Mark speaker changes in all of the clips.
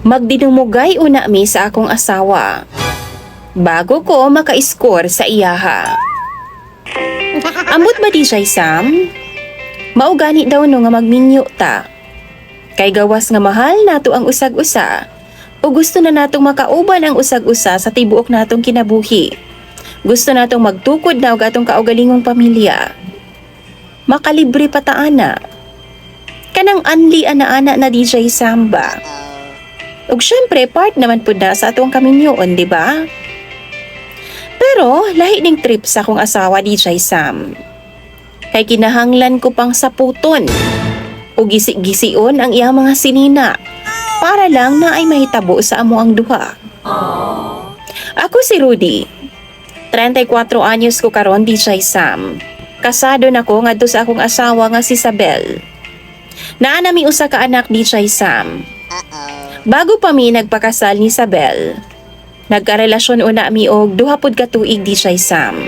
Speaker 1: Magdinumugay una mi sa akong asawa. Bago ko maka-score sa iyaha. Ambot ba di siya, Sam? Maugani daw no nga magminyo ta. Kay gawas nga mahal nato ang usag-usa. O gusto na natong makauban ang usag-usa sa tibuok natong kinabuhi. Gusto natong magtukod na og atong kaugalingong pamilya. Makalibre pa ta ana. Kanang anli ana-ana na DJ Samba. Ug syempre part naman pud na sa atong kaminyoon, di ba? Pero lahi ning trip sa akong asawa DJ Sam. Kay kinahanglan ko pang saputon o gisi-gision ang iyang mga sinina para lang na ay mahitabo sa amo ang duha. Ako si Rudy. 34 anyos ko karon DJ Sam. Kasado na ko ngadto sa akong asawa nga si Isabel. Naa nami usa ka anak DJ Sam. Bago pa mi nagpakasal ni Isabel, nagkarelasyon una mi og duha pud ka tuig DJ Sam.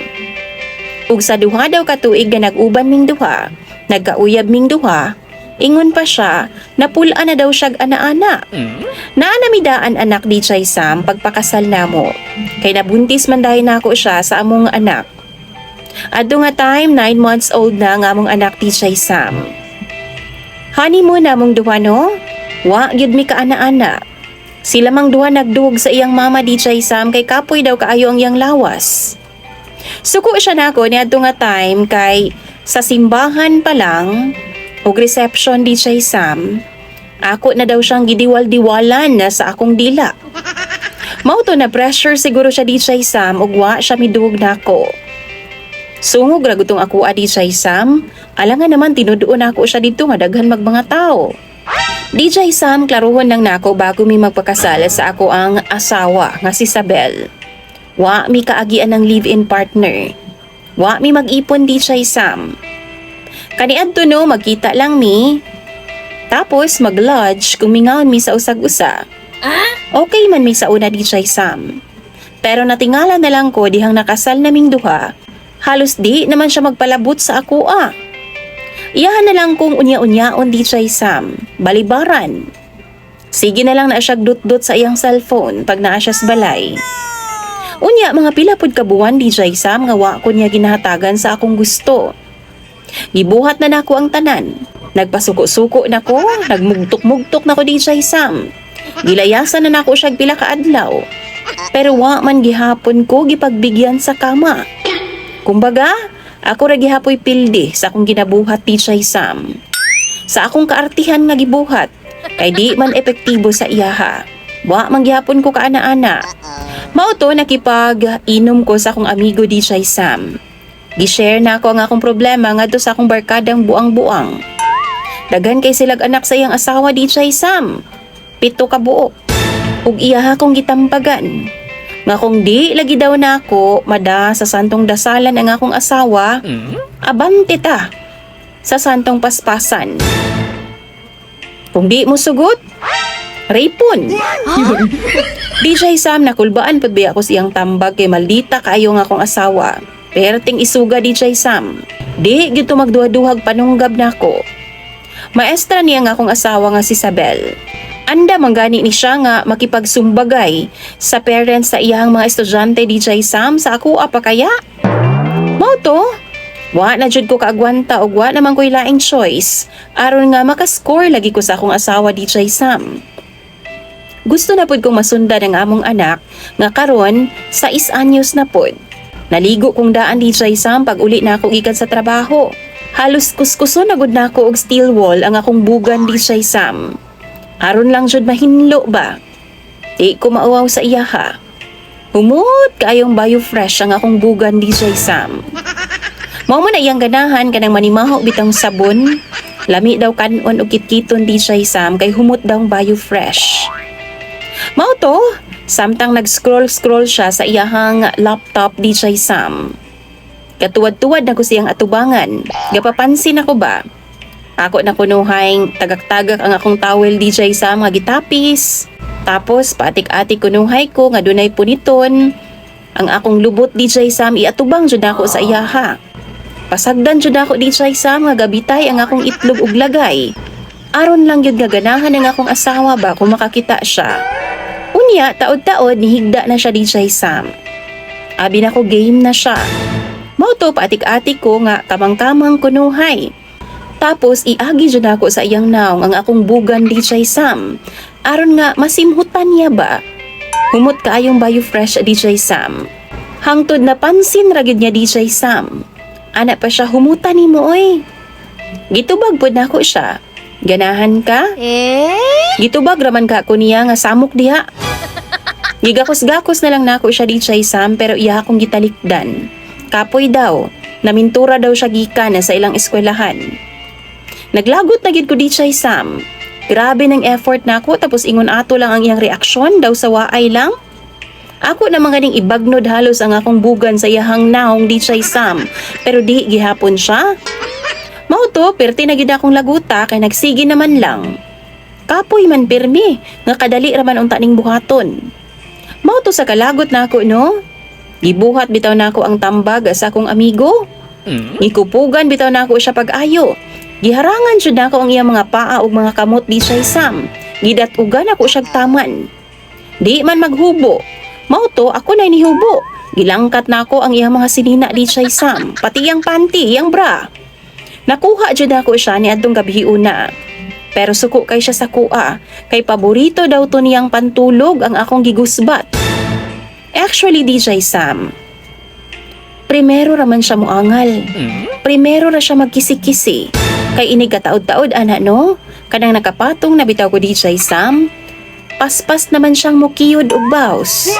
Speaker 1: Ug sa duha daw ka tuig nga nag-uban ming duha, nagkauyab ming duha, ingon pa siya, napula na daw siyag ana-ana. Naanamidaan anak DJ Sam pagpakasal namo. Kay nabuntis man dahil nako siya sa among anak. Adto nga time 9 months old na nga among anak DJ Sam. Honeymoon namong duha no? Wa gyud mi ka ana-ana. Sila mang duha nagdug sa iyang mama DJ Sam kay kapoy daw kaayo ang iyang lawas. Suko siya nako niadto nga time kay sa simbahan pa lang og reception DJ Sam. Ako na daw siyang gidiwal-diwalan na sa akong dila. Mao to na pressure siguro siya DJ Sam ug wa siya midug nako. Sungog ra gutong ako DJ Sam. Alangan naman tinuduon ako siya dito nga daghan magmanga tao. DJ Sam, klaruhon lang nako bago mi magpakasal sa ako ang asawa nga si Isabel. Wa mi kaagian ng live-in partner. Wa mi mag-ipon DJ Sam. Kaniadto no magkita lang mi. Tapos mag-lodge kung mingaon mi sa usag-usa. Okay man mi sa una DJ Sam. Pero natingala na lang ko dihang nakasal naming duha. Halos di naman siya magpalabot sa ako Iyahan na lang kung unya-unyaon DJ Sam, balibaran. Sige na lang na siya dut-dut sa iyang cellphone pag naa siya sa balay. Unya mga pila pud ka buwan DJ Sam nga wa ko niya ginahatagan sa akong gusto. Gibuhat na nako ang tanan. Nagpasuko-suko nako, nagmugtok-mugtok nako DJ Sam. Gilayasan na nako siya pila ka adlaw. Pero wa man gihapon ko gipagbigyan sa kama. Kumbaga, ako ra gihapoy pildi sa akong ginabuhat DJ Sam. Sa akong kaartihan nga gibuhat, kay di man epektibo sa iyaha. Wa man gihapon ko kaana-ana. Mao to nakipag-inom ko sa akong amigo DJ Sam. Gi-share na ako ang akong problema ngadto sa akong barkadang buang-buang. Daghan kay silag anak sa iyang asawa DJ Sam. 7 ka buok. Ug iyaha kong gitambagan. Nga kung di lagi daw na ako mada sa santong dasalan ang akong asawa, abante ta sa santong paspasan. Kung di mo sugot, rapon. DJ Sam, nakulbaan pud ba ako siyang tambag kay maldita kaayo nga akong asawa. Perting isuga DJ Sam. Di gito magduha-duhag panunggab nako. Maestra niya nga akong asawa nga si Isabel. Anda manggani ni siya nga makipagsumbagay sa parents sa iyang mga estudyante DJ Sam sa ako apa kaya? Mao to? Wa na jud ko kaagwanta og wa naman ko'y laing choice aron nga makascore lagi ko sa akong asawa DJ Sam. Gusto na pud kong masundan ang among anak nga karon sa 6 anyos na pud. Naligo kong daan DJ Sam pag uli na ako gikan sa trabaho. Halos kuskuson na gud nako og steel wall ang akong bugan DJ Sam. Aron lang jud mahinlo ba? Di ko mauwaw sa iyaha. Humot kaayong bio-fresh ang akong bugan DJ Sam. Mao man na iyang ganahan kanang manimaho bitang sabon. Lami daw kanon og kitkiton DJ Sam kay humot daw bio-fresh. Mao to, samtang nag-scroll siya sa iyahang laptop DJ Sam. Katuwad-tuwad na ko siyang atubangan. Gapapansin ako ba? Ako na kunuhay, tagak-tagak ang akong towel DJ Sam nga gitapis. Tapos paatik-atik kunuhay ko nga dunay puniton. Ang akong lubot DJ Sam iatubang jud ako sa iyaha. Pasagdan jud ako DJ Sam nga gabitay ang akong itlog ug lagay. Aron lang yun nga ganahan ng akong asawa ba kung makakita siya. Unya, taod-taod nihigda na siya DJ Sam. Abi na ko game na siya. Mauto paatik-atik ko nga kamang-kamang kunuhay. Tapos iagi dyan ako sa iyang naong ang akong bugan DJ Sam. Aron nga masimhutan niya ba? Humot kaayong bayo fresh DJ Sam. Hangtod na pansin ragid niya DJ Sam. Anak pa siya humutan ni mo oy. Gitubag pod nako siya. Ganahan ka? Gitubag raman ka ko niya nga samok diha. Gigakos-gakos na lang nako siya DJ Sam pero iya akong gitalikdan. Kapoy daw, namintura daw siya gikan sa ilang eskwelahan. Naglagot na gid ko DJ Sam. Grabe ng effort nako tapos ingon ato lang ang iyang reaksyon daw sa waay lang. Ako na mga ning ibagnod halos ang akong bugan sa iyahang naong DJ Sam pero di gihapon siya. Mao to perti na gid akong laguta kay nagsigi naman lang. Kapoy man pirmi nga kadali raman unta ning buhaton. Mao to sa kalagot nako no. Gibuhat bitaw nako ang tambag sa akong amigo. Gikupugan bitaw nako siya pag-ayo. Giharangan jud nako ang iyang mga paa ug mga kamot DJ Sam. Gidatugan ako siya taman. Di man maghubo. Mao to ako na nihubo. Gilangkat nako ang iyang mga sinina DJ Sam, pati ang panty, ang bra. Nakuha jud ako siya niadtong gabi una. Pero suko kay siya sa kuha, kay paborito daw to niyang pantulog ang akong gigusbat. Actually DJ Sam, primero raman siya moangal. Primero ra siya magkisi-kisi. Kay inig kataod-taod ana no, kanang nakapatong na bitaw ko DJ Sam. Paspas naman siyang mukiyod og baws.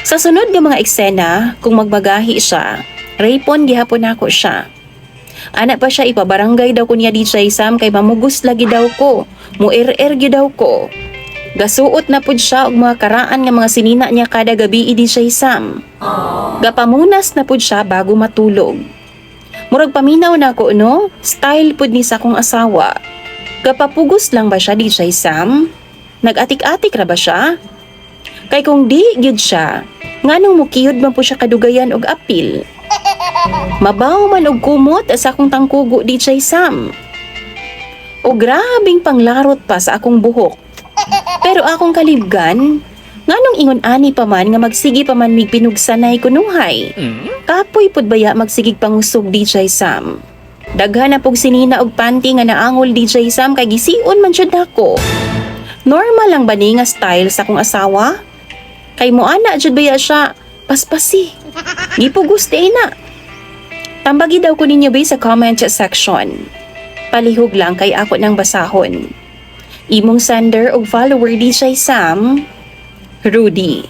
Speaker 1: Sa sunod nga mga eksena, kung magbagahi siya, rapon gihapon ako siya. Anak pa siya ipabarangay daw ko niya DJ Sam kay mamugos lagi daw ko, muer-er gyud daw ko. Gasuot na pud siya og mga karaan nga mga sinina niya kada gabi DJ Sam. Gapamunas na pud siya bago matulog. Murag paminaw na ko no, style pud ni sa akong asawa. Gapapugos lang ba siya DJ Sam? Nag-atik-atik ra ba siya? Kay kung di gyud siya, nganong mukiyod man po siya kadugayan og apil. Mabaw man og kumot sa akong tangkugo DJ Sam. O grabing panglarot pa sa akong buhok. Pero akong kalibgan, nganong ingon ani pa man nga magsigi pa man mig pinugsanay kunuhay. Kapoy pud baya magsigig pangusog DJ Sam. Daghan na pog sinina og panty nga naangol DJ Sam kay gisiun man jud nako. Normal lang ba ni nga style sa akong asawa? Kay mo ana jud baya siya paspasi. Gipugos di na. Tambagi daw ko ninyo ba sa comment section. Palihog lang kay ako nang basahon. Imong sender og follower DJ Sam, Rudy.